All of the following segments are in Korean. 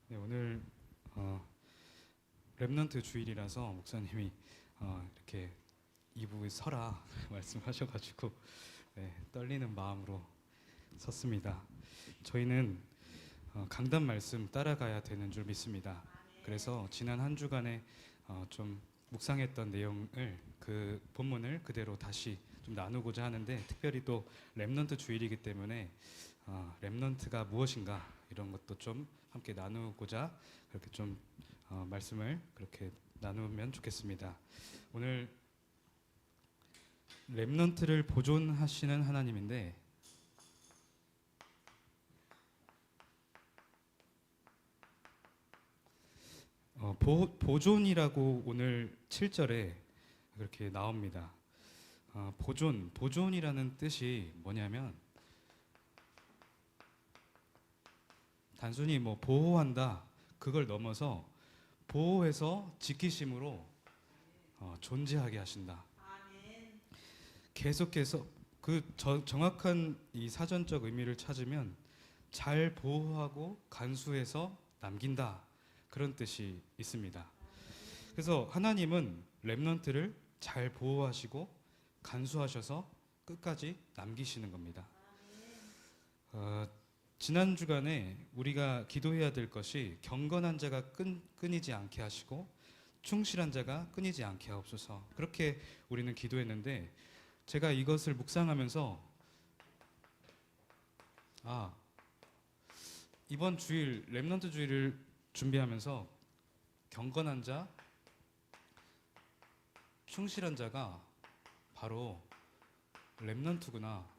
네, 오늘 렘넌트 주일이라서 목사님이 이렇게 이북에 서라 말씀하셔가지고 네, 떨리는 마음으로 섰습니다. 저희는 강단 말씀 따라가야 되는 줄 믿습니다. 그래서 지난 한 주간에 좀 묵상했던 내용을 그 본문을 그대로 다시 좀 나누고자 하는데, 특별히 또 렘넌트 주일이기 때문에 렘넌트가 무엇인가 이런 것도 좀 함께 나누고자 그렇게 좀 말씀을 그렇게 나누면 좋겠습니다. 오늘 렘넌트를 보존하시는 하나님인데, 보존이라고 오늘 7절에 그렇게 나옵니다. 보존이라는 뜻이 뭐냐면 단순히 뭐 보호한다 그걸 넘어서 보호해서 지키심으로 존재하게 하신다. 계속해서 그 정확한 이 사전적 의미를 찾으면 잘 보호하고 간수해서 남긴다, 그런 뜻이 있습니다. 그래서 하나님은 렘넌트를 잘 보호하시고 간수하셔서 끝까지 남기시는 겁니다. 지난 주간에 우리가 기도해야 될 것이 경건한 자가 끊이지 않게 하시고 충실한 자가 끊이지 않게 하옵소서, 그렇게 우리는 기도했는데, 제가 이것을 묵상하면서 이번 주일 렘넌트 주일을 준비하면서 경건한 자, 충실한 자가 바로 렘넌트구나.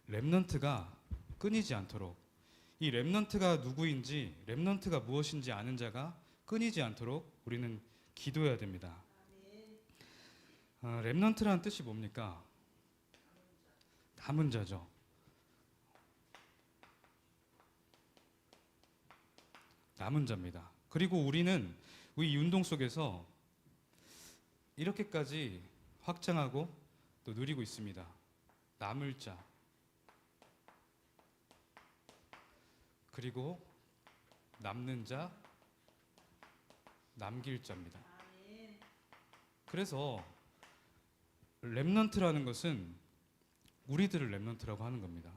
렘넌트가 끊이지 않도록, 이 렘넌트가 누구인지, 렘넌트가 무엇인지 아는 자가 끊이지 않도록 우리는 기도해야 됩니다. 렘넌트라는 뜻이 뭡니까? 남은 자죠. 남은 자입니다. 그리고 우리는 이 운동 속에서 이렇게까지 확장하고 또 누리고 있습니다. 남을 자, 그리고 남는 자, 남길 자입니다. 그래서 렘넌트라는 것은 우리들을 렘넌트라고 하는 겁니다.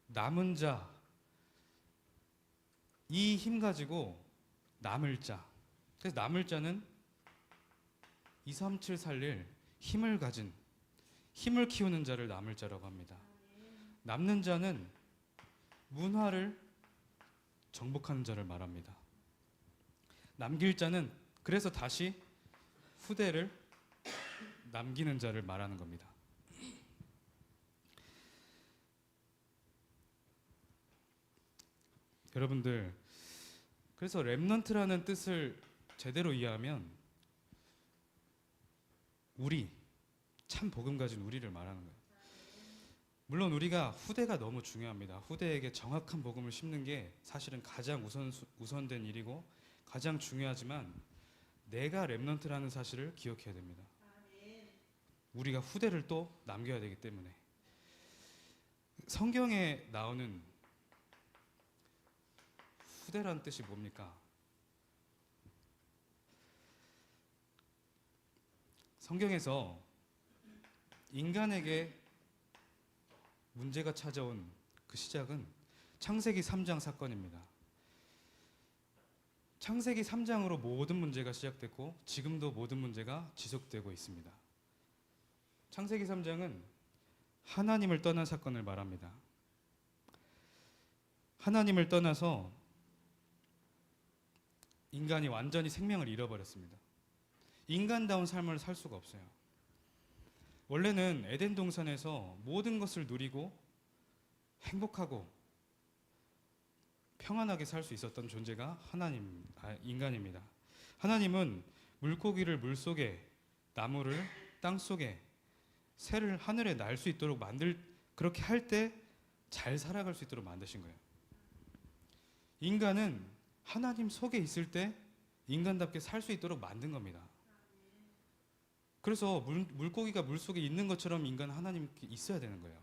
남은 자, 이 힘 가지고 남을 자. 그래서 남을 자는 237 살릴 힘을 가진, 힘을 키우는 자를 남을 자라고 합니다. 남는 자는 문화를 정복하는 자를 말합니다. 남길 자는 그래서 다시 후대를 남기는 자를 말하는 겁니다. 여러분들, 그래서 렘넌트라는 뜻을 제대로 이해하면 우리, 참 복음 가진 우리를 말하는 거예요. 물론 우리가 후대가 너무 중요합니다. 후대에게 정확한 복음을 심는 게 사실은 가장 우선된 일이고 가장 중요하지만, 내가 렘넌트라는 사실을 기억해야 됩니다. 우리가 후대를 또 남겨야 되기 때문에. 성경에 나오는 후대라는 뜻이 뭡니까? 성경에서 인간에게 문제가 찾아온 그 시작은 창세기 3장 사건입니다. 창세기 3장으로 모든 문제가 시작됐고 지금도 모든 문제가 지속되고 있습니다. 창세기 3장은 하나님을 떠난 사건을 말합니다. 하나님을 떠나서 인간이 완전히 생명을 잃어버렸습니다. 인간다운 삶을 살 수가 없어요. 원래는 에덴 동산에서 모든 것을 누리고 행복하고 평안하게 살 수 있었던 존재가 인간입니다. 하나님은 물고기를 물속에, 나무를 땅속에, 새를 하늘에 날 수 있도록 그렇게 할 때 잘 살아갈 수 있도록 만드신 거예요. 인간은 하나님 속에 있을 때 인간답게 살 수 있도록 만든 겁니다. 그래서 물고기가 물속에 있는 것처럼 인간은 하나님께 있어야 되는 거예요.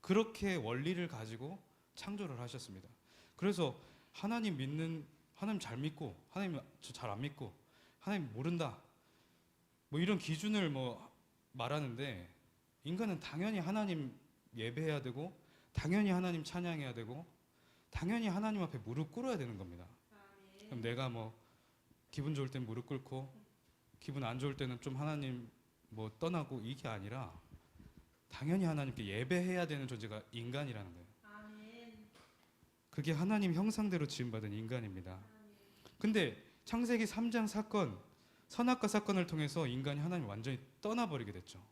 그렇게 원리를 가지고 창조를 하셨습니다. 그래서 하나님 잘 믿고 하나님 저 잘 안 믿고 하나님 모른다 뭐 이런 기준을 뭐 말하는데, 인간은 당연히 하나님 예배해야 되고 당연히 하나님 찬양해야 되고 당연히 하나님 앞에 무릎 꿇어야 되는 겁니다. 그럼 내가 뭐 기분 좋을 땐 무릎 꿇고 기분 안 좋을 때는 좀 하나님 뭐 떠나고, 이게 아니라 당연히 하나님께 예배해야 되는 존재가 인간이라는 거예요. 그게 하나님 형상대로 지음받은 인간입니다. 근데 창세기 3장 사건, 선악과 사건을 통해서 인간이 하나님 완전히 떠나버리게 됐죠.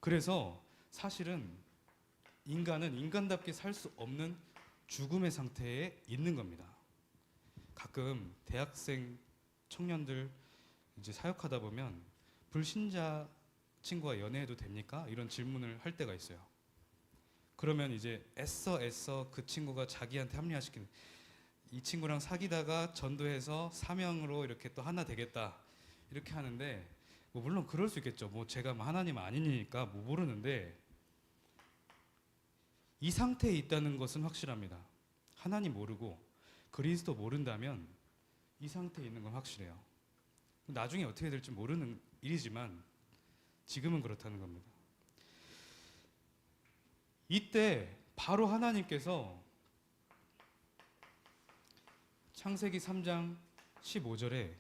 그래서 사실은 인간은 인간답게 살 수 없는 죽음의 상태에 있는 겁니다. 가끔 대학생 청년들 이제 사역하다 보면 불신자 친구와 연애해도 됩니까? 이런 질문을 할 때가 있어요. 그러면 이제 애써 그 친구가 자기한테 합리화시키는, 이 친구랑 사귀다가 전도해서 사명으로 이렇게 또 하나 되겠다 이렇게 하는데, 뭐 물론 그럴 수 있겠죠. 뭐 제가 뭐 하나님 아니니까 뭐 모르는데, 이 상태에 있다는 것은 확실합니다. 하나님 모르고 그리스도 모른다면 이 상태에 있는 건 확실해요. 나중에 어떻게 될지 모르는 일이지만 지금은 그렇다는 겁니다. 이때 바로 하나님께서 창세기 3장 15절에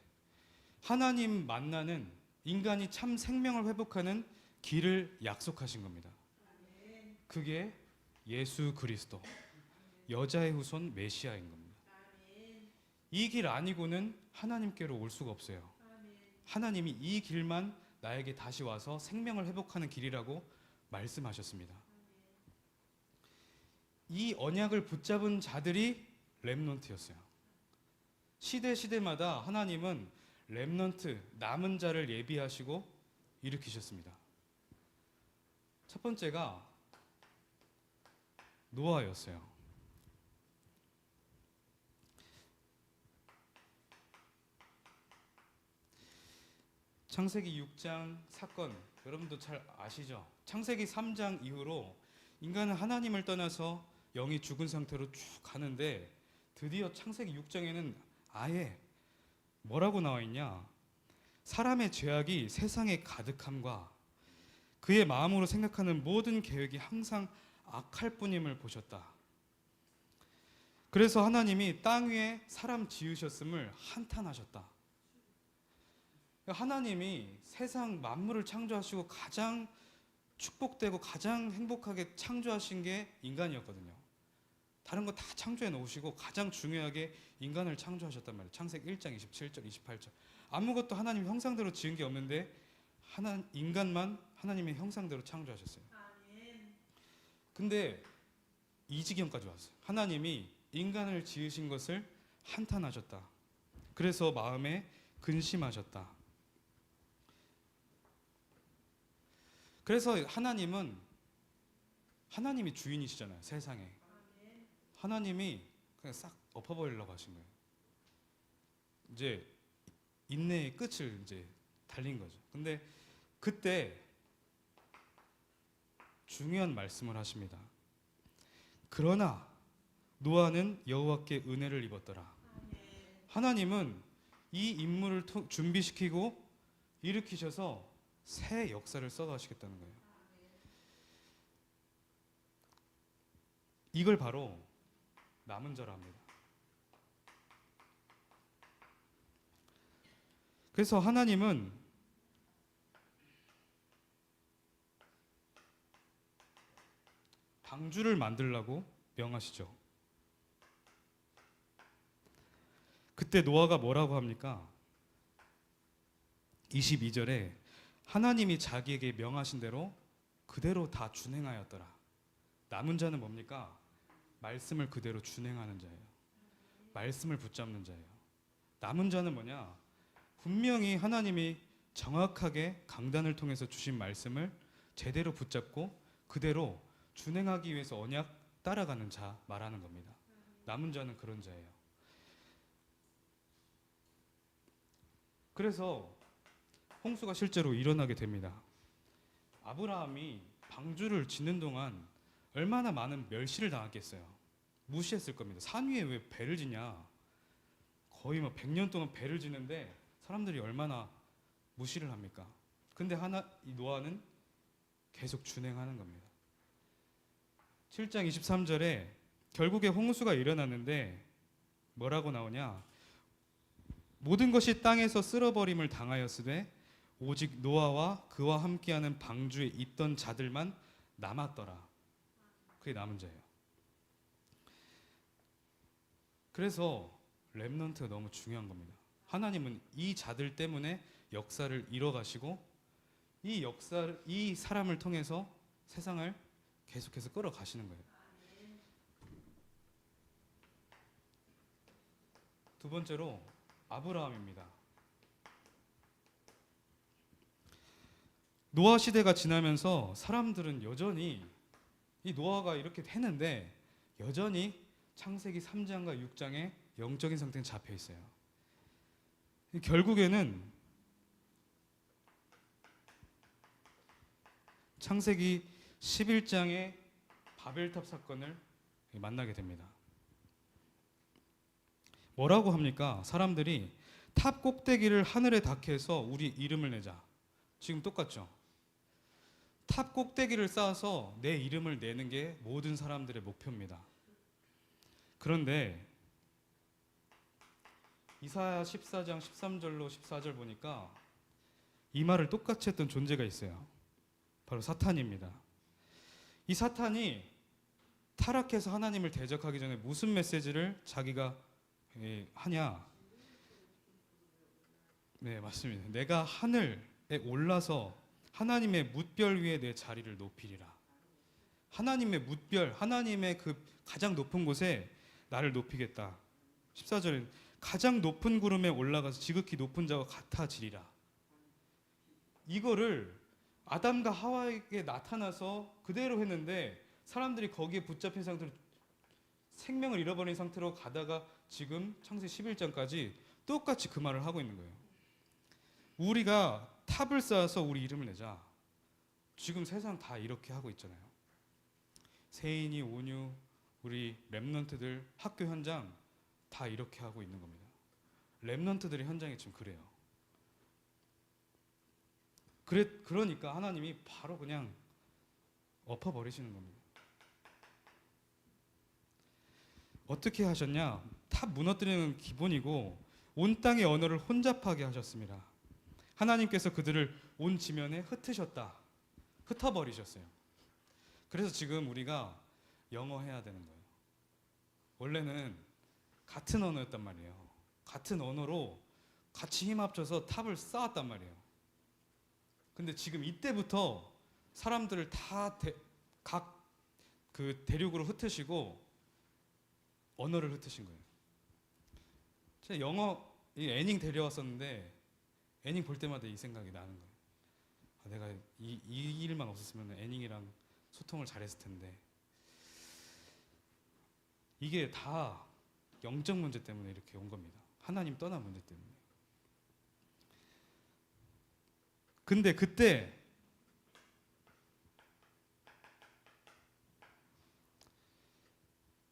하나님 만나는, 인간이 참 생명을 회복하는 길을 약속하신 겁니다. 그게 예수 그리스도, 여자의 후손 메시아인 겁니다. 이 길 아니고는 하나님께로 올 수가 없어요. 하나님이 이 길만 나에게 다시 와서 생명을 회복하는 길이라고 말씀하셨습니다. 이 언약을 붙잡은 자들이 렘넌트였어요. 시대마다 하나님은 렘넌트, 남은 자를 예비하시고 일으키셨습니다. 첫 번째가 노아였어요. 창세기 6장 사건 여러분도 잘 아시죠? 창세기 3장 이후로 인간은 하나님을 떠나서 영이 죽은 상태로 쭉 가는데, 드디어 창세기 6장에는 아예 뭐라고 나와 있냐? 사람의 죄악이 세상에 가득함과 그의 마음으로 생각하는 모든 계획이 항상 악할 뿐임을 보셨다. 그래서 하나님이 땅 위에 사람 지으셨음을 한탄하셨다. 하나님이 세상 만물을 창조하시고 가장 축복되고 가장 행복하게 창조하신 게 인간이었거든요. 다른 거 다 창조해 놓으시고 가장 중요하게 인간을 창조하셨단 말이에요. 창세기 1장 27절 28절. 아무것도 하나님 형상대로 지은 게 없는데 인간만 하나님의 형상대로 창조하셨어요. 근데 이 지경까지 왔어요. 하나님이 인간을 지으신 것을 한탄하셨다. 그래서 마음에 근심하셨다. 그래서 하나님이 주인이시잖아요, 세상에. 하나님이 그냥 싹 엎어버리려고 하신 거예요. 이제 인내의 끝을 이제 달린 거죠. 근데 그때 중요한 말씀을 하십니다. 그러나 노아는 여호와께 은혜를 입었더라. 하나님은 이 인물을 준비시키고 일으키셔서 새 역사를 써가시겠다는 거예요. 이걸 바로 남은 자라 합니다. 그래서 하나님은 방주를 만들라고 명하시죠. 그때 노아가 뭐라고 합니까? 22절에 하나님이 자기에게 명하신 대로 그대로 다 준행하였더라. 남은 자는 뭡니까? 말씀을 그대로 준행하는 자예요. 말씀을 붙잡는 자예요. 남은 자는 뭐냐? 분명히 하나님이 정확하게 강단을 통해서 주신 말씀을 제대로 붙잡고 그대로 준행하기 위해서 언약 따라가는 자 말하는 겁니다. 남은 자는 그런 자예요. 그래서 홍수가 실제로 일어나게 됩니다. 아브라함이 방주를 짓는 동안 얼마나 많은 멸시를 당했겠어요. 무시했을 겁니다. 산 위에 왜 배를 지냐? 거의 뭐 100년 동안 배를 지는데 사람들이 얼마나 무시를 합니까? 근데 이 노아는 계속 준행하는 겁니다. 7장 23절에 결국에 홍수가 일어났는데 뭐라고 나오냐? 모든 것이 땅에서 쓸어버림을 당하였으되 오직 노아와 그와 함께하는 방주에 있던 자들만 남았더라. 그게 남은 자예요. 그래서 렘넌트가 너무 중요한 겁니다. 하나님은 이 자들 때문에 역사를 이뤄가시고 이 사람을 통해서 세상을 계속해서 끌어가시는 거예요. 두 번째로 아브라함입니다. 노아 시대가 지나면서 사람들은 여전히 이 노아가 이렇게 했는데 여전히 창세기 3장과 6장에 영적인 상태는 잡혀 있어요. 결국에는 창세기 11장의 바벨탑 사건을 만나게 됩니다. 뭐라고 합니까? 사람들이 탑 꼭대기를 하늘에 닿게 해서 우리 이름을 내자. 지금 똑같죠? 탑 꼭대기를 쌓아서 내 이름을 내는 게 모든 사람들의 목표입니다. 그런데 이사야 14장 13절로 14절 보니까 이 말을 똑같이 했던 존재가 있어요. 바로 사탄입니다. 이 사탄이 타락해서 하나님을 대적하기 전에 무슨 메시지를 자기가 하냐? 네, 맞습니다. 내가 하늘에 올라서 하나님의 뭇별 위에 내 자리를 높이리라. 하나님의 뭇별, 하나님의 그 가장 높은 곳에 나를 높이겠다. 14절에 가장 높은 구름에 올라가서 지극히 높은 자와 같아지리라. 이거를 아담과 하와에게 나타나서 그대로 했는데 사람들이 거기에 붙잡힌 상태로 생명을 잃어버린 상태로 가다가 지금 창세기 11장까지 똑같이 그 말을 하고 있는 거예요. 우리가 탑을 쌓아서 우리 이름을 내자. 지금 세상 다 이렇게 하고 있잖아요. 세인이, 온유, 우리 렘넌트들 학교 현장 다 이렇게 하고 있는 겁니다. 렘넌트들의 현장이 지금 그래요. 그러니까 하나님이 바로 그냥 엎어버리시는 겁니다. 어떻게 하셨냐? 탑 무너뜨리는 기본이고 온 땅의 언어를 혼잡하게 하셨습니다. 하나님께서 그들을 온 지면에 흩어버리셨어요. 그래서 지금 우리가 영어 해야 되는 거예요. 원래는 같은 언어였단 말이에요. 같은 언어로 같이 힘 합쳐서 탑을 쌓았단 말이에요. 근데 지금 이때부터 사람들을 다 각 그 대륙으로 흩으시고 언어를 흩으신 거예요. 제가 영어 애닝 데려왔었는데 애닝 볼 때마다 이 생각이 나는 거예요. 내가 이 일만 없었으면 애닝이랑 소통을 잘했을 텐데. 이게 다 영적 문제 때문에 이렇게 온 겁니다. 하나님 떠난 문제 때문에. 근데 그때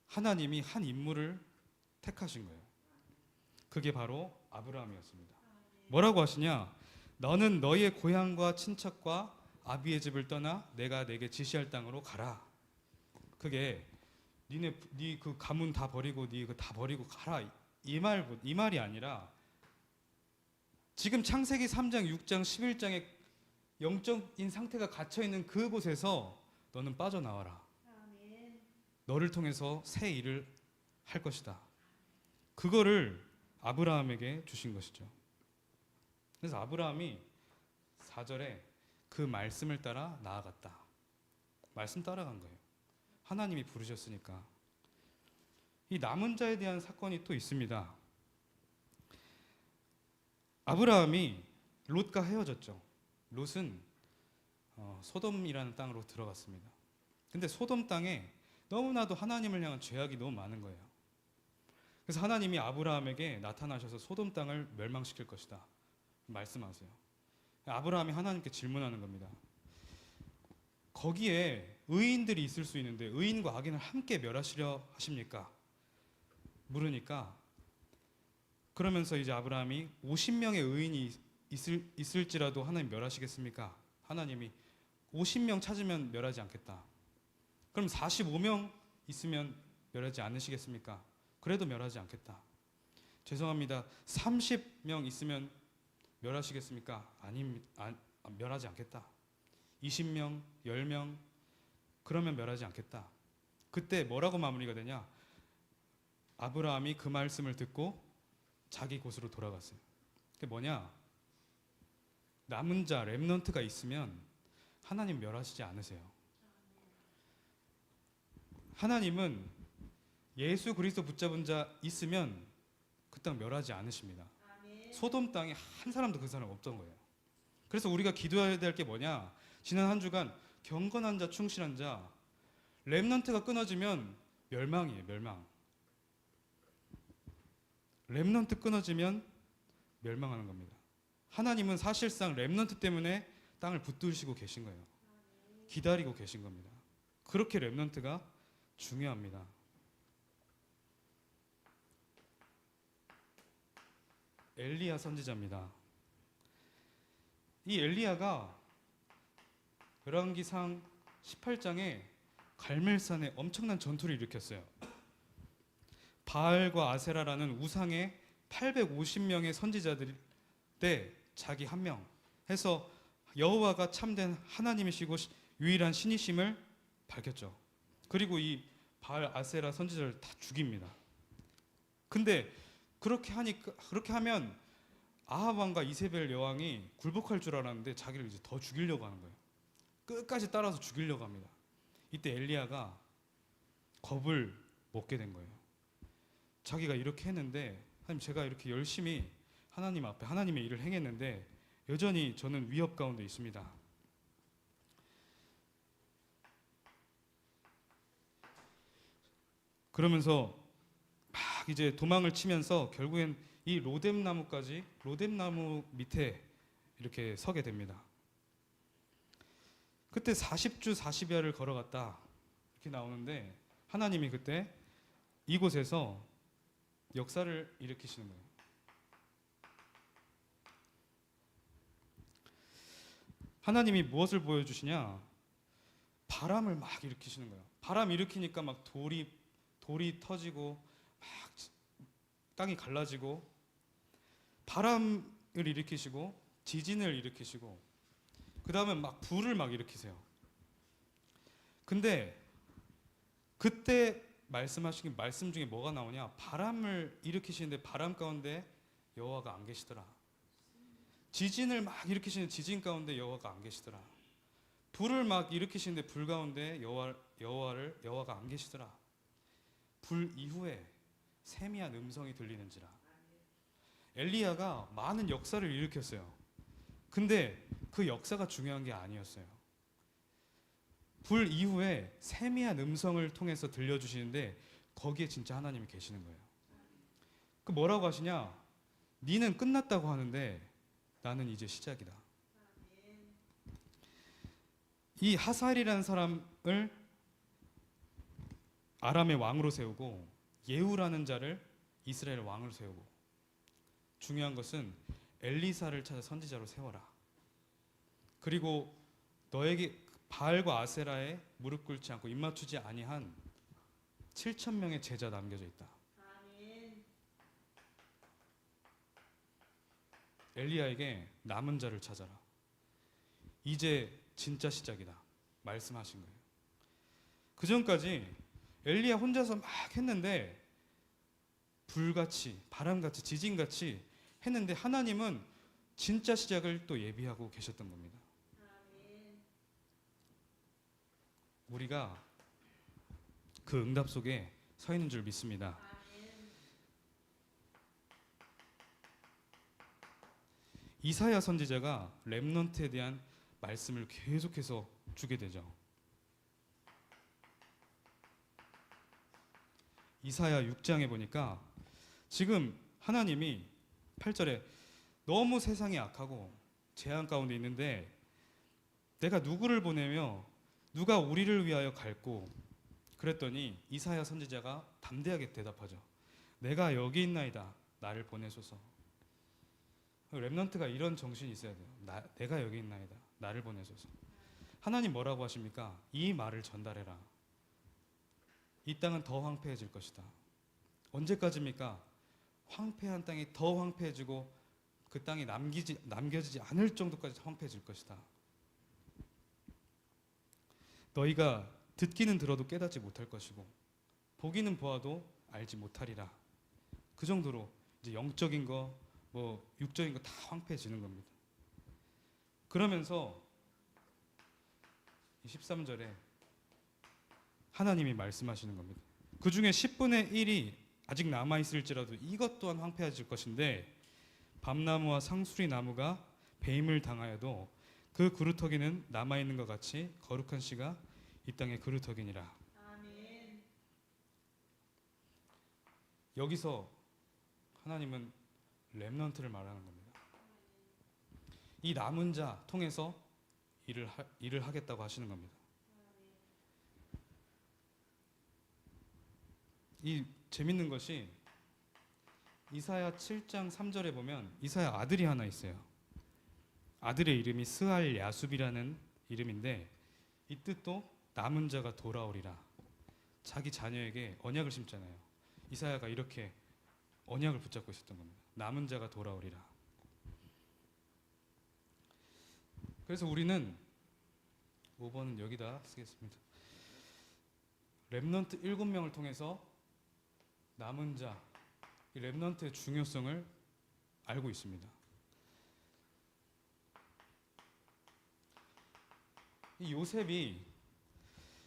하나님이 한 인물을 택하신 거예요. 그게 바로 아브라함이었습니다. 뭐라고 하시냐? 너는 너의 고향과 친척과 아비의 집을 떠나 내가 내게 지시할 땅으로 가라. 그게 네 그 가문 다 버리고 네 그 다 버리고 가라. 이 말이 아니라 지금 창세기 3장, 6장, 11장에 영적인 상태가 갇혀 있는 그곳에서 너는 빠져나와라. 너를 통해서 새 일을 할 것이다. 그거를 아브라함에게 주신 것이죠. 그래서 아브라함이 4절에 그 말씀을 따라 나아갔다. 말씀 따라간 거예요. 하나님이 부르셨으니까. 이 남은 자에 대한 사건이 또 있습니다. 아브라함이 롯과 헤어졌죠. 롯은 소돔이라는 땅으로 들어갔습니다. 근데 소돔 땅에 너무나도 하나님을 향한 죄악이 너무 많은 거예요. 그래서 하나님이 아브라함에게 나타나셔서 소돔 땅을 멸망시킬 것이다 말씀하세요. 아브라함이 하나님께 질문하는 겁니다. 거기에 의인들이 있을 수 있는데 의인과 악인을 함께 멸하시려 하십니까? 물으니까, 그러면서 이제 아브라함이 50명의 의인이 있을지라도 하나님 멸하시겠습니까? 하나님이 50명 찾으면 멸하지 않겠다. 그럼 45명 있으면 멸하지 않으시겠습니까? 그래도 멸하지 않겠다. 죄송합니다. 30명 있으면 멸하시겠습니까? 멸하지 않겠다. 20명, 10명, 그러면 멸하지 않겠다. 그때 뭐라고 마무리가 되냐? 아브라함이 그 말씀을 듣고 자기 곳으로 돌아갔어요. 그게 뭐냐? 남은 자, 렘넌트가 있으면 하나님 멸하시지 않으세요. 하나님은 예수 그리스도 붙잡은 자 있으면 그 땅 멸하지 않으십니다. 소돔 땅에 한 사람도 그 사람 없던 거예요. 그래서 우리가 기도해야 될 게 뭐냐? 지난 한 주간 경건한 자, 충실한 자, 렘넌트가 끊어지면 멸망이에요. 멸망. 렘넌트 끊어지면 멸망하는 겁니다. 하나님은 사실상 렘넌트 때문에 땅을 붙들시고 계신 거예요. 기다리고 계신 겁니다. 그렇게 렘넌트가 중요합니다. 엘리야 선지자입니다. 이 엘리야가 열왕기상 18장에 갈멜산에 엄청난 전투를 일으켰어요. 바알과 아세라라는 우상의 850명의 선지자들 때 자기 한 명 해서 여호와가 참된 하나님이시고 유일한 신이심을 밝혔죠. 그리고 이 바알 아세라 선지자를 다 죽입니다. 근데 그렇게 하면 아합 왕과 이세벨 여왕이 굴복할 줄 알았는데 자기를 이제 더 죽이려고 하는 거예요. 끝까지 따라서 죽이려고 합니다. 이때 엘리야가 겁을 먹게 된 거예요. 자기가 이렇게 했는데, 하나님, 제가 이렇게 열심히 하나님 앞에 하나님의 일을 행했는데 여전히 저는 위협 가운데 있습니다. 그러면서 막 이제 도망을 치면서 결국엔 이 로뎀나무 밑에 이렇게 서게 됩니다. 그때 40주 40야를 걸어갔다 이렇게 나오는데, 하나님이 그때 이곳에서 역사를 일으키시는 거예요. 하나님이 무엇을 보여주시냐? 바람을 막 일으키시는 거예요. 바람 일으키니까 막 돌이 터지고 막 땅이 갈라지고, 바람을 일으키시고 지진을 일으키시고, 그 다음에 막 불을 막 일으키세요. 근데 그때 말씀하신 말씀 중에 뭐가 나오냐? 바람을 일으키시는데 바람 가운데 여호와가 안 계시더라. 지진을 막 일으키시는 지진 가운데 여호와가 안 계시더라. 불을 막 일으키시는데 불 가운데 여호와가 안 계시더라. 불 이후에 세미한 음성이 들리는지라. 엘리야가 많은 역사를 일으켰어요. 근데 그 역사가 중요한 게 아니었어요. 불 이후에 세미한 음성을 통해서 들려주시는데 거기에 진짜 하나님이 계시는 거예요. 그 뭐라고 하시냐? 니는 끝났다고 하는데 나는 이제 시작이다. 이 하사엘이라는 사람을 아람의 왕으로 세우고 예후라는 자를 이스라엘 왕으로 세우고, 중요한 것은 엘리사를 찾아 선지자로 세워라. 그리고 너에게 바알과 아세라에 무릎 꿇지 않고 입 맞추지 아니한 7,000명의 제자 남겨져 있다. 엘리야에게 남은 자를 찾아라. 이제 진짜 시작이다. 말씀하신 거예요. 그 전까지 엘리야 혼자서 막 했는데, 불같이, 바람같이, 지진같이 했는데 하나님은 진짜 시작을 또 예비하고 계셨던 겁니다. 우리가 그 응답 속에 서 있는 줄 믿습니다. 이사야 선지자가 렘넌트에 대한 말씀을 계속해서 주게 되죠. 이사야 6장에 보니까 지금 하나님이 8절에 너무 세상이 악하고 재앙 가운데 있는데 내가 누구를 보내며 누가 우리를 위하여 갈고? 그랬더니 이사야 선지자가 담대하게 대답하죠. 내가 여기 있나이다. 나를 보내소서. 렘넌트가 이런 정신이 있어야 돼요. 내가 여기 있나이다. 나를 보내소서. 하나님 뭐라고 하십니까? 이 말을 전달해라. 이 땅은 더 황폐해질 것이다. 언제까지입니까? 황폐한 땅이 더 황폐해지고 그 땅이 남겨지지 않을 정도까지 황폐해질 것이다. 너희가 듣기는 들어도 깨닫지 못할 것이고 보기는 보아도 알지 못하리라. 그 정도로 이제 영적인 거, 뭐 육적인 거 다 황폐해지는 겁니다. 그러면서 13절에 하나님이 말씀하시는 겁니다. 그 중에 10분의 1이 아직 남아있을지라도 이것 또한 황폐해질 것인데 밤나무와 상수리 나무가 배임을 당하여도 그 그루터기는 남아있는 것 같이 거룩한 씨가 이 땅의 그루터기니라. 아멘. 여기서 하나님은 렘넌트를 말하는 겁니다. 이 남은 자 통해서 일을 하겠다고 하시는 겁니다. 이 재밌는 것이 이사야 7장 3절에 보면 이사야 아들이 하나 있어요. 아들의 이름이 스알 야숲이라는 이름인데 이 뜻도 남은 자가 돌아오리라. 자기 자녀에게 언약을 심잖아요. 이사야가 이렇게 언약을 붙잡고 있었던 겁니다. 남은 자가 돌아오리라. 그래서 우리는 5번은 여기다 쓰겠습니다. 렘넌트 7명을 통해서 남은 자, 이 렘넌트의 중요성을 알고 있습니다. 이 요셉이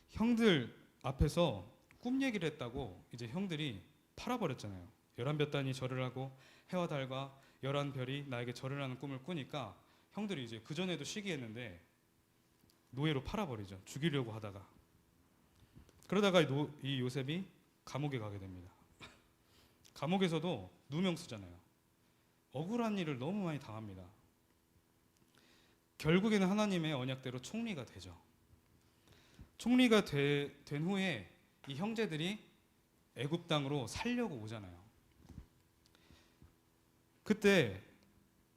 형들 앞에서 꿈 얘기를 했다고 이제 형들이 팔아버렸잖아요. 11볕단이 절을 하고 해와 달과 11별이 나에게 절을 하는 꿈을 꾸니까 형들이 이제 그전에도 시기했는데 노예로 팔아버리죠. 죽이려고 하다가. 그러다가 이 요셉이 감옥에 가게 됩니다. 감옥에서도 누명 쓰잖아요. 억울한 일을 너무 많이 당합니다. 결국에는 하나님의 언약대로 총리가 되죠. 총리가 된 후에 이 형제들이 애굽 땅으로 살려고 오잖아요. 그때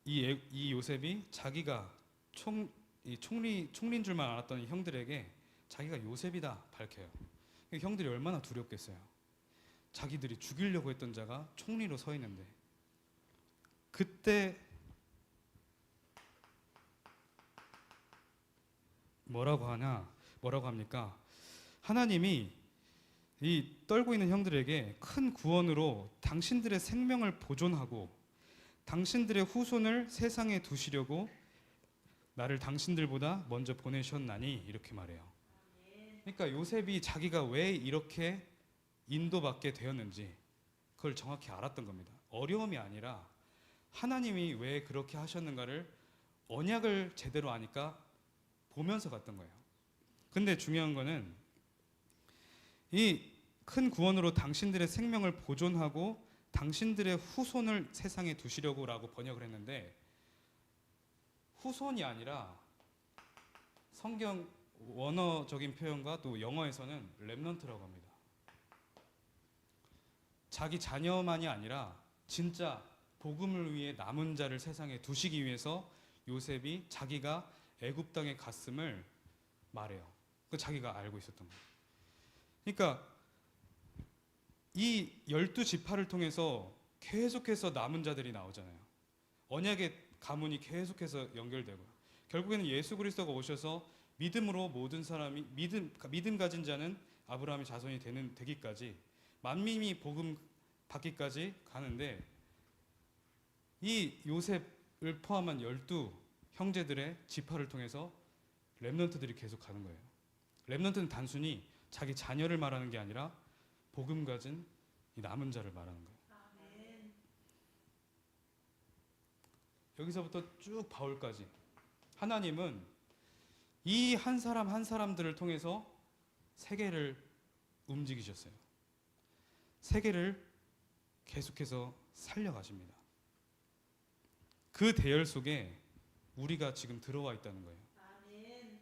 이 요셉이 자기가 총리인 줄만 알았던 이 형들에게 자기가 요셉이다 밝혀요. 형들이 얼마나 두렵겠어요. 자기들이 죽이려고 했던 자가 총리로 서 있는데 그때 뭐라고 합니까? 하나님이 이 떨고 있는 형들에게 큰 구원으로 당신들의 생명을 보존하고 당신들의 후손을 세상에 두시려고 나를 당신들보다 먼저 보내셨나니 이렇게 말해요. 그러니까 요셉이 자기가 왜 이렇게 인도받게 되었는지 그걸 정확히 알았던 겁니다. 어려움이 아니라 하나님이 왜 그렇게 하셨는가를 언약을 제대로 아니까 보면서 갔던 거예요. 근데 중요한 거는 이 큰 구원으로 당신들의 생명을 보존하고 당신들의 후손을 세상에 두시려고 라고 번역을 했는데 후손이 아니라 성경 원어적인 표현과 또 영어에서는 렘넌트라고 합니다. 자기 자녀만이 아니라 진짜 복음을 위해 남은 자를 세상에 두시기 위해서 요셉이 자기가 애굽 땅에 갔음을 말해요. 그 자기가 알고 있었던 거예요. 그러니까 이 12지파를 통해서 계속해서 남은 자들이 나오잖아요. 언약의 가문이 계속해서 연결되고 결국에는 예수 그리스도가 오셔서 믿음으로 모든 사람이 믿음 가진 자는 아브라함의 자손이 되기까지 만민이 복음 받기까지 가는데 이 요셉을 포함한 12 형제들의 지파를 통해서 렘넌트들이 계속 가는 거예요. 렘넌트는 단순히 자기 자녀를 말하는 게 아니라 복음 가진 이 남은 자를 말하는 거예요. 아멘. 여기서부터 쭉 바울까지 하나님은 이 한 사람 한 사람들을 통해서 세계를 움직이셨어요. 세계를 계속해서 살려가십니다. 그 대열 속에 우리가 지금 들어와 있다는 거예요. 아멘.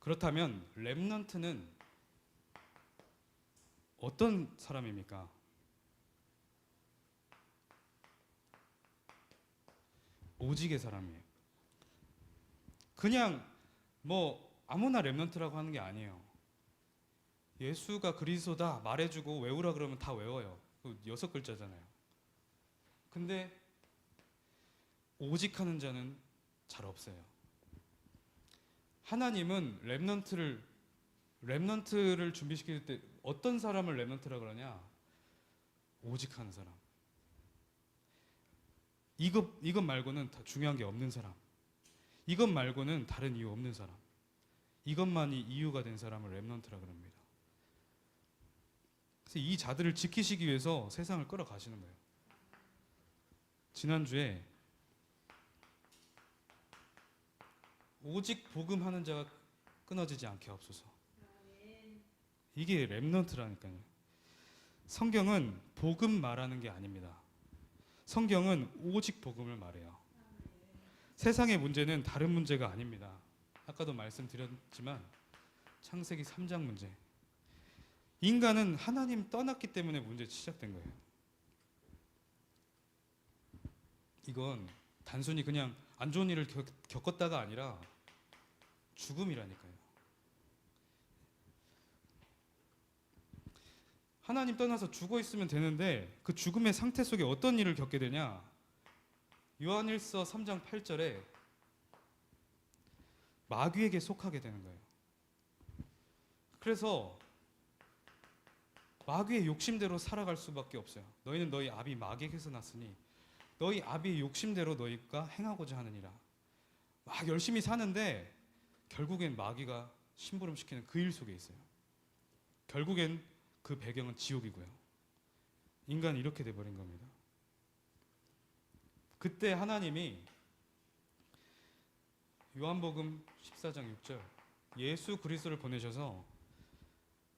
그렇다면 렘넌트는 어떤 사람입니까? 오직의 사람이에요. 그냥 뭐 아무나 렘넌트라고 하는 게 아니에요. 예수가 그리스도다 말해주고 외우라 그러면 다 외워요. 그 6글자잖아요. 근데 오직하는 자는 잘 없어요. 하나님은 렘넌트를 준비시킬 때 어떤 사람을 렘넌트라 그러냐? 오직하는 사람. 이것 말고는 다 중요한 게 없는 사람. 이것 말고는 다른 이유 없는 사람. 이것만이 이유가 된 사람을 렘넌트라 그럽니다. 그래서 이 자들을 지키시기 위해서 세상을 끌어가시는 거예요. 지난주에 오직 복음하는 자가 끊어지지 않게 하옵소서. 이게 렘넌트라니까요. 성경은 복음 말하는 게 아닙니다. 성경은 오직 복음을 말해요. 세상의 문제는 다른 문제가 아닙니다. 아까도 말씀드렸지만 창세기 3장 문제. 인간은 하나님 떠났기 때문에 문제 시작된 거예요. 이건 단순히 그냥 안 좋은 일을 겪었다가 아니라 죽음이라니까요. 하나님 떠나서 죽어 있으면 되는데 그 죽음의 상태 속에 어떤 일을 겪게 되냐? 요한일서 3장 8절에 마귀에게 속하게 되는 거예요. 그래서 마귀의 욕심대로 살아갈 수밖에 없어요. 너희는 너희 아비 마귀에게서 났으니 너희 아비의 욕심대로 너희가 행하고자 하느니라. 막 열심히 사는데 결국엔 마귀가 심부름시키는 그 일 속에 있어요. 결국엔 그 배경은 지옥이고요. 인간이 이렇게 돼버린 겁니다. 그때 하나님이 요한복음 14장 6절 예수 그리스도를 보내셔서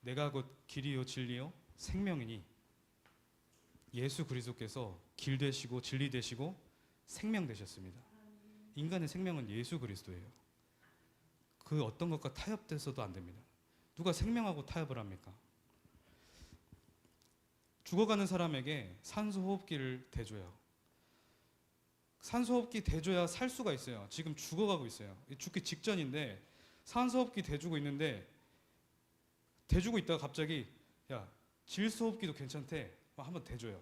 내가 곧 길이요 진리요 생명이니 예수 그리스도께서 길 되시고 진리 되시고 생명 되셨습니다. 인간의 생명은 예수 그리스도예요. 그 어떤 것과 타협돼서도 안 됩니다. 누가 생명하고 타협을 합니까? 죽어가는 사람에게 산소호흡기를 대줘요. 산소호흡기 대줘야 살 수가 있어요. 지금 죽어가고 있어요. 죽기 직전인데 산소호흡기 대주고 있는데 대주고 있다가 갑자기 야 질소호흡기도 괜찮대. 한번 대줘요.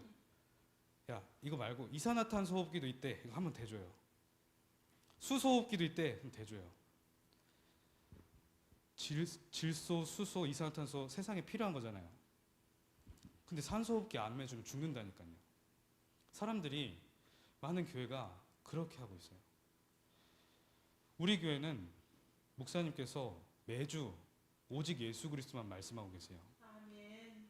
야 이거 말고 이산화탄소 호흡기도 있대. 이거 한번 대줘요. 수소호흡기도 있대. 그럼 대줘요. 질소, 수소, 이산화탄소 세상에 필요한 거잖아요. 근데 산소호흡기 안 매주면 죽는다니까요. 사람들이 많은 교회가 그렇게 하고 있어요. 우리 교회는 목사님께서 매주 오직 예수 그리스도만 말씀하고 계세요. 아멘.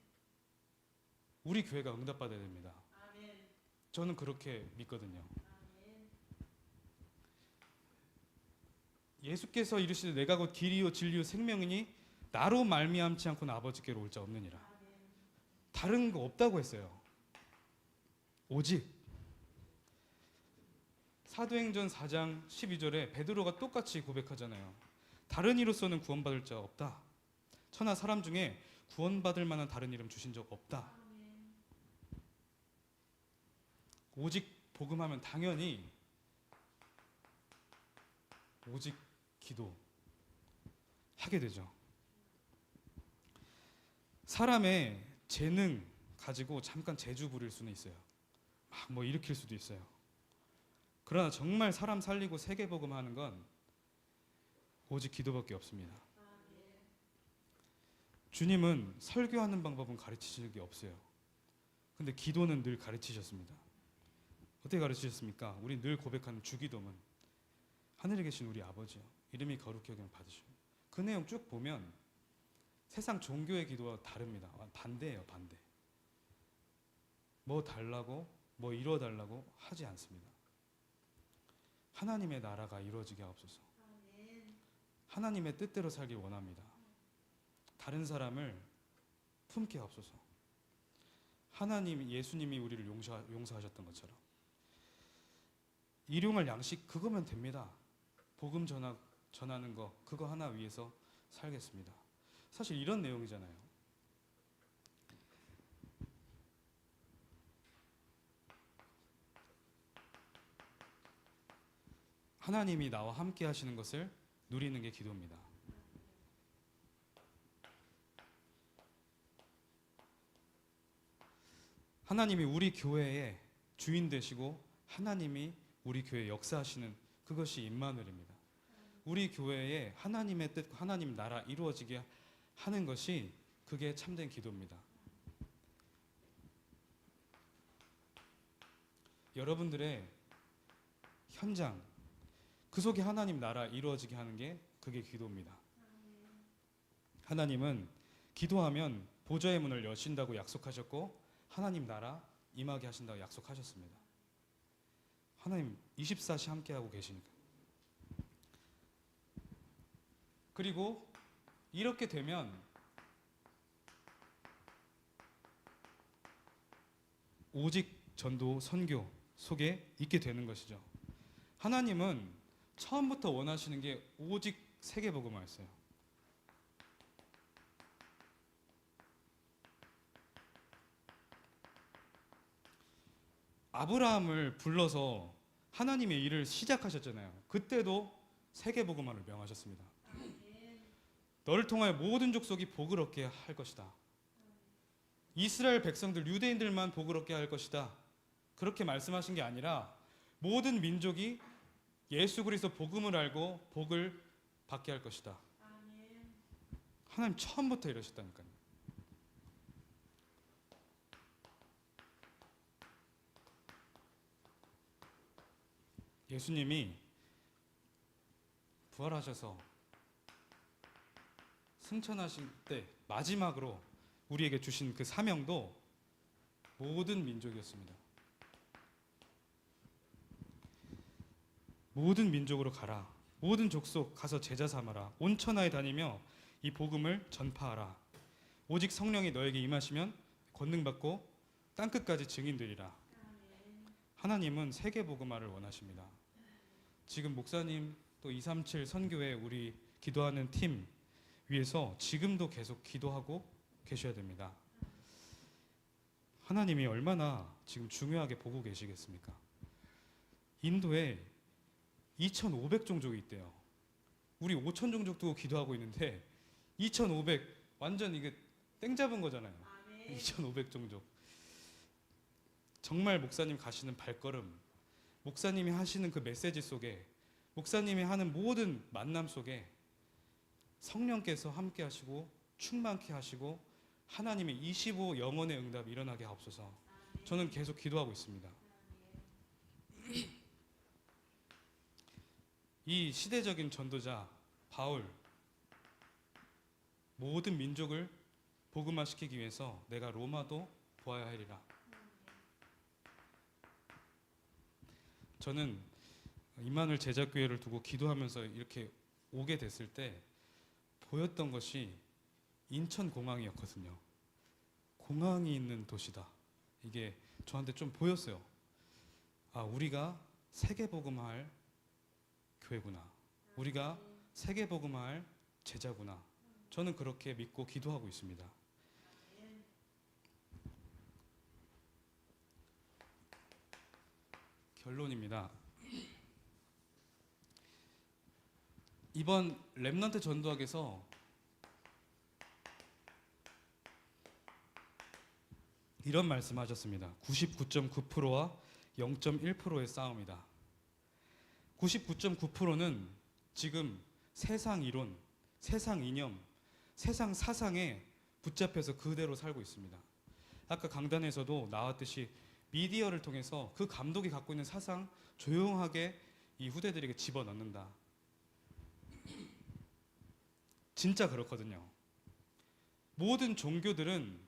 우리 교회가 응답받아야 됩니다. 아멘. 저는 그렇게 믿거든요. 아멘. 예수께서 이르시되 내가 곧 길이요 진리요 생명이니 나로 말미암지 않고는 아버지께로 올 자 없느니라. 아멘. 다른 거 없다고 했어요. 오직 사도행전 4장 12절에 베드로가 똑같이 고백하잖아요. 다른 이로서는 구원받을 자 없다. 천하 사람 중에 구원받을 만한 다른 이름 주신 적 없다. 오직 복음하면 당연히 오직 기도 하게 되죠. 사람의 재능 가지고 잠깐 재주 부릴 수는 있어요. 막 뭐 일으킬 수도 있어요. 그러나 정말 사람 살리고 세계 복음하는 건 오직 기도밖에 없습니다. 주님은 설교하는 방법은 가르치실 게 없어요. 근데 기도는 늘 가르치셨습니다. 어떻게 가르치셨습니까? 우리 늘 고백하는 주기도문. 하늘에 계신 우리 아버지요. 이름이 거룩히 여김을 받으시오. 그 내용 쭉 보면 세상 종교의 기도와 다릅니다. 반대예요, 반대. 뭐 달라고, 뭐 이루어달라고 하지 않습니다. 하나님의 나라가 이루어지게 하옵소서. 하나님의 뜻대로 살길 원합니다. 다른 사람을 품게 하옵소서. 하나님, 예수님이 우리를 용서하셨던 것처럼. 일용할 양식 그거면 됩니다. 복음 전하는 거 그거 하나 위해서 살겠습니다. 사실 이런 내용이잖아요. 하나님이 나와 함께 하시는 것을 누리는 게 기도입니다. 하나님이 우리 교회의 주인 되시고 하나님이 우리 교회에 역사하시는 그것이 임마누엘입니다. 우리 교회에 하나님의 뜻, 하나님 나라 이루어지게 하는 것이 그게 참된 기도입니다. 여러분들의 현장, 그 속에 하나님 나라 이루어지게 하는 게 그게 기도입니다. 하나님은 기도하면 보좌의 문을 여신다고 약속하셨고 하나님 나라 임하게 하신다고 약속하셨습니다. 하나님 24시 함께하고 계시니까. 그리고 이렇게 되면 오직 전도 선교 속에 있게 되는 것이죠. 하나님은 처음부터 원하시는 게 오직 세계복음화였어요. 아브라함을 불러서 하나님의 일을 시작하셨잖아요. 그때도 세계복음화를 명하셨습니다. 너를 통하여 모든 족속이 복을 얻게 할 것이다. 이스라엘 백성들, 유대인들만 복을 얻게 할 것이다. 그렇게 말씀하신 게 아니라 모든 민족이 예수 그리스도 복음을 알고 복을 받게 할 것이다. 하나님 처음부터 이러셨다니까요. 예수님이 부활하셔서 승천하실 때 마지막으로 우리에게 주신 그 사명도 모든 민족이었습니다. 모든 민족으로 가라. 모든 족속 가서 제자 삼아라. 온 천하에 다니며 이 복음을 전파하라. 오직 성령이 너에게 임하시면 권능 받고 땅 끝까지 증인되리라. 하나님은 세계 복음화를 원하십니다. 지금 목사님 또 237 선교회 우리 기도하는 팀 위해서 지금도 계속 기도하고 계셔야 됩니다. 하나님이 얼마나 지금 중요하게 보고 계시겠습니까? 인도에 2,500종족이 있대요. 우리 5,000종족도 기도하고 있는데 2,500 완전 이게 땡 잡은 거잖아요. 2,500종족. 정말 목사님 가시는 발걸음, 목사님이 하시는 그 메시지 속에, 목사님이 하는 모든 만남 속에 성령께서 함께 하시고 충만케 하시고 하나님의 25 영혼의 응답이 일어나게 하옵소서. 저는 계속 기도하고 있습니다. 이 시대적인 전도자 바울, 모든 민족을 복음화시키기 위해서 내가 로마도 보아야 하리라. 저는 임마누엘 제자교회를 두고 기도하면서 이렇게 오게 됐을 때 보였던 것이 인천공항이었거든요. 공항이 있는 도시다. 이게 저한테 좀 보였어요. 아, 우리가 세계복음화할 교회구나. 우리가 세계복음화할 제자구나. 저는 그렇게 믿고 기도하고 있습니다. 결론입니다. 이번 렘넌트 전도학에서 이런 말씀하셨습니다. 99.9%와 0.1%의 싸움이다. 99.9%는 지금 세상 이론, 세상 이념, 세상 사상에 붙잡혀서 그대로 살고 있습니다. 아까 강단에서도 나왔듯이 미디어를 통해서 그 감독이 갖고 있는 사상 조용하게 이 후대들에게 집어넣는다. 진짜 그렇거든요. 모든 종교들은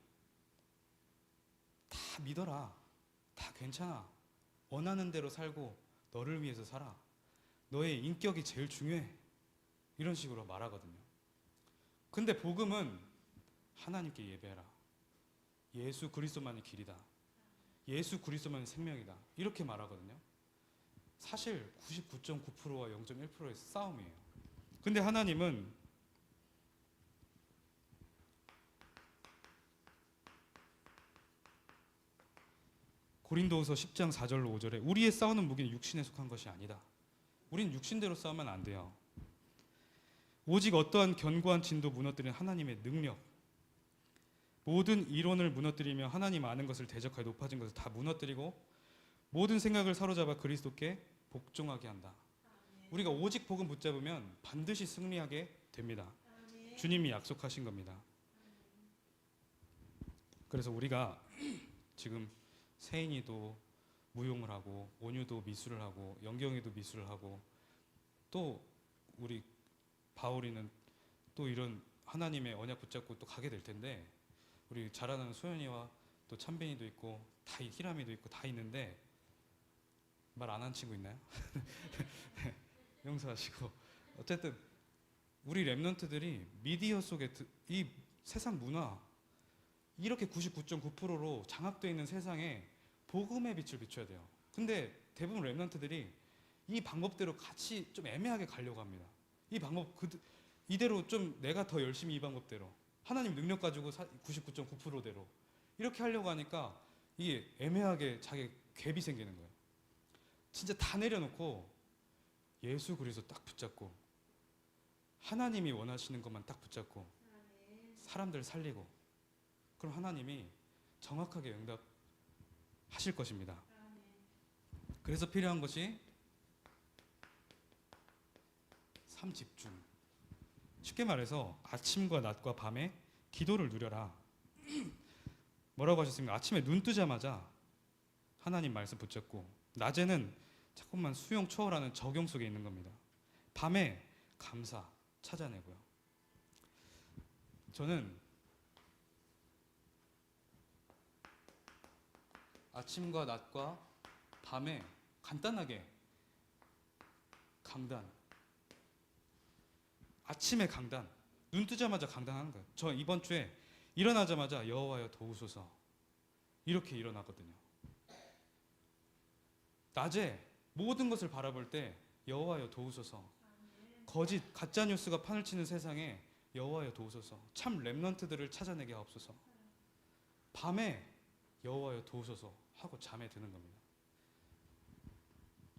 다 믿어라. 다 괜찮아. 원하는 대로 살고 너를 위해서 살아. 너의 인격이 제일 중요해. 이런 식으로 말하거든요. 근데 복음은 하나님께 예배해라. 예수 그리스도만이 길이다. 예수 그리스도만이 생명이다. 이렇게 말하거든요. 사실 99.9%와 0.1%의 싸움이에요. 근데 하나님은 고린도후서 10장 4절로 5절에 우리의 싸우는 무기는 육신에 속한 것이 아니다. 우린 육신대로 싸우면 안 돼요. 오직 어떠한 견고한 진도 무너뜨리는 하나님의 능력, 모든 이론을 무너뜨리며 하나님 아는 것을 대적하여 높아진 것을 다 무너뜨리고 모든 생각을 사로잡아 그리스도께 복종하게 한다. 우리가 오직 복음 붙잡으면 반드시 승리하게 됩니다. 주님이 약속하신 겁니다. 그래서 우리가 지금 세인이도 무용을 하고 온유도 미술을 하고 영경이도 미술을 하고 또 우리 바울이는 또 이런 하나님의 언약 붙잡고 또 가게 될 텐데 우리 잘 아는 소연이와 또 찬빈이도 있고 다 희람이도 있고 다 있는데 말 안 한 친구 있나요? 네, 용서하시고 어쨌든 우리 랩런트들이 미디어 속에 이 세상 문화 이렇게 99.9%로 장악되어 있는 세상에 복음의 빛을 비춰야 돼요. 근데 대부분 랩런트들이 이 방법대로 같이 좀 애매하게 가려고 합니다. 이 방법 이대로 좀 내가 더 열심히 이 방법대로 하나님 능력 가지고 99.9%대로 이렇게 하려고 하니까 이게 애매하게 자기 갭이 생기는 거예요. 진짜 다 내려놓고 예수 그리스도 딱 붙잡고 하나님이 원하시는 것만 딱 붙잡고 사람들 살리고 그럼 하나님이 정확하게 응답하실 것입니다. 그래서 필요한 것이 삶 집중. 쉽게 말해서 아침과 낮과 밤에 기도를 누려라. 뭐라고 하셨습니까? 아침에 눈 뜨자마자 하나님 말씀 붙잡고 낮에는 자꾸만 수용 초월하는 적용 속에 있는 겁니다. 밤에 감사 찾아내고요. 저는 아침과 낮과 밤에 간단하게 강단, 아침에 강단, 눈 뜨자마자 강단하는 거예요. 저 이번 주에 일어나자마자 여호와여 도우소서 이렇게 일어나거든요. 낮에 모든 것을 바라볼 때 여호와여 도우소서, 거짓 가짜 뉴스가 판을 치는 세상에 여호와여 도우소서, 참 렘넌트들을 찾아내게 하옵소서. 밤에 여호와여 도우소서 하고 잠에 드는 겁니다.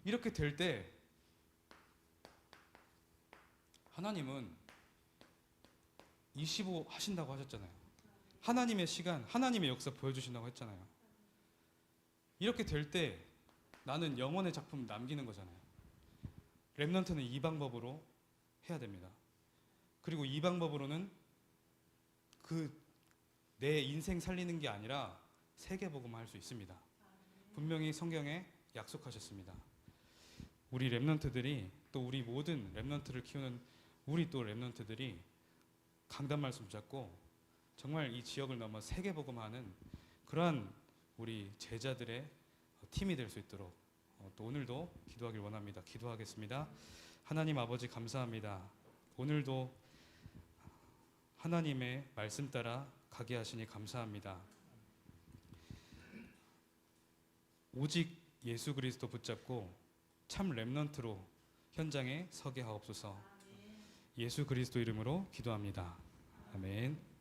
이렇게 될 때 하나님은 25 하신다고 하셨잖아요. 하나님의 시간, 하나님의 역사 보여주신다고 했잖아요. 이렇게 될 때 나는 영혼의 작품 남기는 거잖아요. 렘넌트는 이 방법으로 해야 됩니다. 그리고 이 방법으로는 내 인생 살리는 게 아니라 세계복음을 할 수 있습니다. 분명히 성경에 약속하셨습니다. 우리 렘넌트들이 또 우리 모든 렘넌트를 키우는 우리 또 렘넌트들이 강단 말씀 잡고 정말 이 지역을 넘어 세계복음하는 그러한 우리 제자들의 팀이 될 수 있도록 또 오늘도 기도하길 원합니다. 기도하겠습니다. 하나님 아버지 감사합니다. 오늘도 하나님의 말씀 따라 가게 하시니 감사합니다. 오직 예수 그리스도 붙잡고 참 렘넌트로 현장에 서게 하옵소서. 예수 그리스도 이름으로 기도합니다. 아멘.